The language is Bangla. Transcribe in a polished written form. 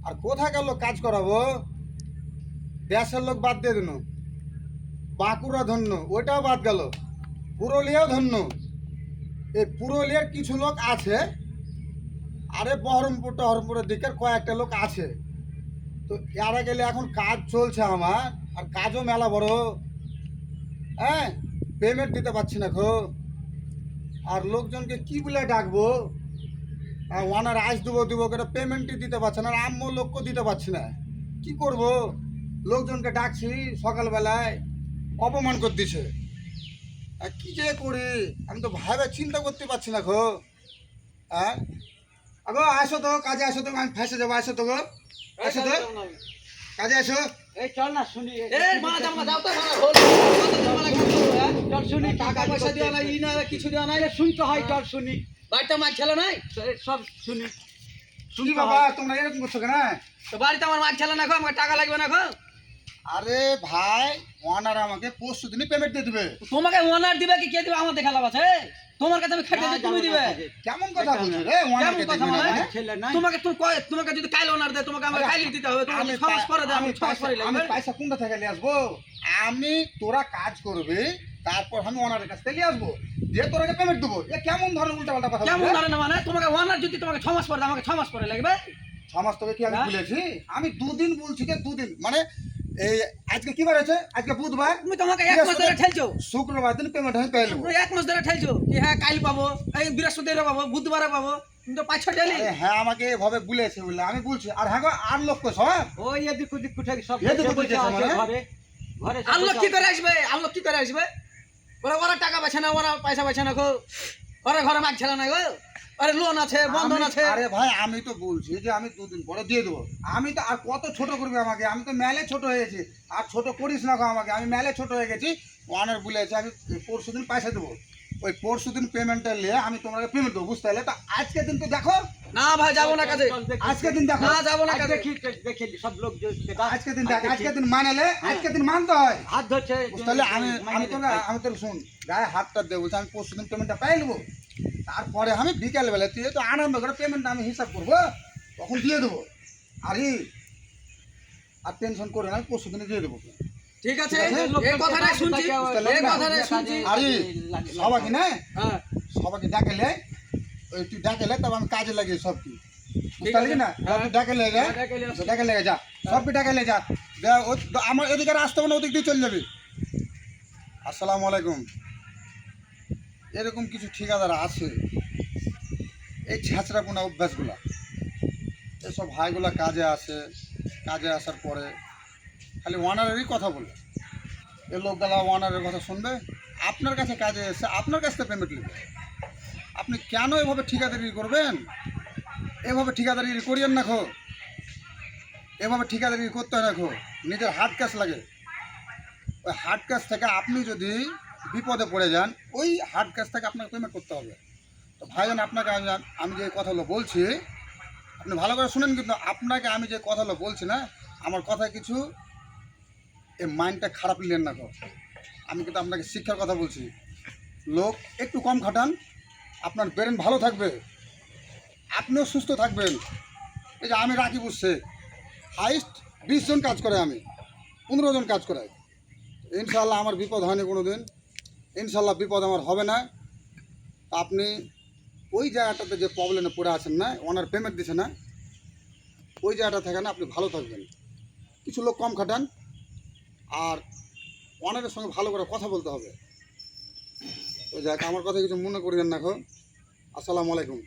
আর কোথাকার লোক কাজ করাবো? দেশের লোক বাদ দিয়ে দিন, বাঁকুড়া ধন্য ওইটাও বাদ গেল, পুরুলিয়াও ধন্য। এই পুরুলিয়ার কিছু লোক আছে, আরে বহরমপুর টহরমপুরের দিকের কয়েকটা লোক আছে। তো এরা গেলে এখন কাজ চলছে আমার, আর কাজও মেলা বড়। হ্যাঁ, পেমেন্ট দিতে পারছি না খো। আর লোকজনকে কি বলে ডাকবো? ওনার আজ দিব করে পেমেন্টই দিতে পারছে না, আর আম্মু লোককেও দিতে পারছি না। কি করব? লোকজনকে ডাকছি সকালবেলায়, অপমান করে দিছে। আর কি যে করি আমি তো ভাবে চিন্তা করতে পারছি না খো। হ্যাঁ আগো আসো তো, কাজে আসো তো, আমি ফেসে যাবো। আসো তো গো, আসো তো, কাজে আসো। এই চল না শুনি মা জামা দাও তো চল শুনি টাকা পয়সা দেওয়া নাই না কিছু দেওয়া নাই শুনতে হয় চল শুনি বাড়িতে মাছ খেলো নাই সব শুনি শুনি বাবা, তোমরা এরকম করছো কেন? তো বাড়িতে আমার মাছ খেলো না খো, আমার টাকা লাগবে না খো। আরে ভাই, ওনার আমাকে পরশু দিনই পেমেন্ট দিয়ে দিবে। তোমাকে ওনার দিবে কি কে দিবে? আমাদের খেলা আছে, তোমার কাছে আমি খাইতে দিই, তুমি দিবে। কেমন কথা বলছো রে? কেমন কথা মানে? তোমাকে তোমাকে যদি কাল ওনার দেয় তোমাকে আমার কালই দিতে হবে। তোমাকে 6 মাস পরে দেয়, আমি 6 মাস পরে আমি লাগবে। পয়সা কোনটা থেকে নিয়ে আসবো? আমি তোরা কাজ করবি, তারপর আমি ওনারের কাছ থেকে নিয়ে আসবো, দিয়ে তোরাকে পেমেন্ট দেবো। এ কেমন ধরনের উল্টাপাল্টা কথা? কেমন ধরে না মানে? তোমাকে ওনার যদি তোমাকে 6 মাস পরে দেয়, আমাকে 6 মাস পরে লাগবে। 6 মাস তোকে কি আমি বলেছি? আমি 2 দিন বলছি যে 2 দিন মানে এই আজকে কি বার আছে? আজকে বুধবার। তুমি তোমাকে 1 মাস ধরে ঠেলছো, শুক্রবার দিন পেমেন্ট আমি পেয়ে নেবো। 1 মাস ধরে ঠেলছো কি হ্যাঁ কাল পাবো, এই বৃহস্পতিবার পাবো, বুধবারে পাবো, কিন্তু 5-6 ডেলি। হ্যাঁ আমাকে এভাবে বলেছে বলে আমি বলছি। আর হ্যাঁ গো, আর লোক তো সব ওই এদিক ওদিক উঠে সব এদিক ওদিক আছে মানে? ঘরে ঘরে আনলো কি করে আসবে? আনলো কি করে আসবে? ওরা টাকা পাচ্ছে না, ওরা পয়সা পাচ্ছে না গো, ওরা ঘরে মাছ ছেলে না গো, আরে লোন আছে, বন্ধন আছে। আরে ভাই আমি তো বলছি যে আমি 2 দিন পরে দিয়ে দেবো। আমি তো আর কত ছোট করবি আমাকে? আমি তো মেলে ছোট হয়ে গেছি। আর ছোট করিস না গো আমাকে, আমি মেলে ছোট হয়ে গেছি। ওনার বলেছে আমি পরশু দিন পয়সা দেবো। ওই পরশু দিন পেমেন্টটা নিয়ে আমি তোমাকে পেমেন্ট দেবো, বুঝতে পারলে? তা আজকে দিন তো দেখো। না ভাই যাবো না কাজে, আজকে দিন দেখো। না যাবো না কাজে। দেখি সব লোক আজকে দিন দেখ, আজকে দিন মানালে আজকে দিন মানতে হয়, হাত ধরছে বুঝতে পারলে? আমি তোর শুন, গায়ে হাতটা দেবো, বলছি আমি পরশু দিন পেমেন্টটা পেয়ে নেবো। তারপরে আমি বিকালবেলা তুই তো আনন্দ করে পেমেন্টটা আমি হিসাব করবো, তখন দিয়ে দেবো। আর টেনশন করে না, আমি পরশু দিনে দিয়ে দেবো। ঠিক আছে, এই কথাটাই শুনছি, এই কথাটাই শুনছি। আরে সবাইকে না, হ্যাঁ সবাইকে ডাকেলে, ওই তুই ডাকেলে তবে আমি কাজে লাগিয়ে সব কি, বুঝতে পারলি না? তুই ডাকে লেগে যা, সব কি ডাকে লেগে যা। আমার এদিকে আর আসতে হবে না, ওদিক দিয়ে চলে যাবি। আসসালামু আলাইকুম। এরকম কিছু ঠিকাদার আছে, এই ছেঁচড়াপোনা অভ্যাসগুলা, এসব ভাইগুলা কাজে আসে, কাজে আসার পরে খালি ওয়ানারেরই কথা বলে। এ লোকগুলা ওয়ানারের কথা শুনবে, আপনার কাছে কাজে এসে আপনার কাছ থেকে পেমেন্ট নেবে। আপনি কেন এভাবে ঠিকাদারি করবেন? এভাবে ঠিকাদারি করিয়েন না খো, এভাবে ঠিকাদারি করতে হয় না খো। নিজের হার্ড ক্যাশ লাগে, ওই হার্ড ক্যাশ থেকে আপনি যদি বিপদে পড়ে যান, ওই হার্ড ক্যাশ থেকে আপনাকে পেমেন্ট করতে হবে। তো ভাইজান, আপনাকে আমি যে কথাগুলো বলছি আপনি ভালো করে শুনেন, কিন্তু আপনাকে আমি যে কথাগুলো বলছি না, আমার কথায় কিছু এই মাইন্ডটা খারাপ নিলেন না। আমি কিন্তু আপনাকে শিক্ষার কথা বলছি। লোক একটু কম খাটান, আপনার ব্রেন ভালো থাকবে, আপনিও সুস্থ থাকবেন। এই যে আমি রাকিব শেখ, হাইস্ট 20 জন কাজ করে, আমি 15 জন কাজ করাই। ইনশাল্লাহ আমার বিপদ হয়নি কোনো দিন, ইনশাল্লাহ বিপদ আমার হবে না। আপনি ওই জায়গাটাতে যে প্রবলেমে পড়ে আছেন না, ওনার পেমেন্ট দিচ্ছে না, ওই জায়গাটা থেকে না আপনি ভালো থাকবেন। কিছু লোক কম খাটান, আর ওনারের সঙ্গে ভালো করে কথা বলতে হবে। তো যাক, আমার কথা কিছু মনে করিয়েন না। আসসালামু আলাইকুম।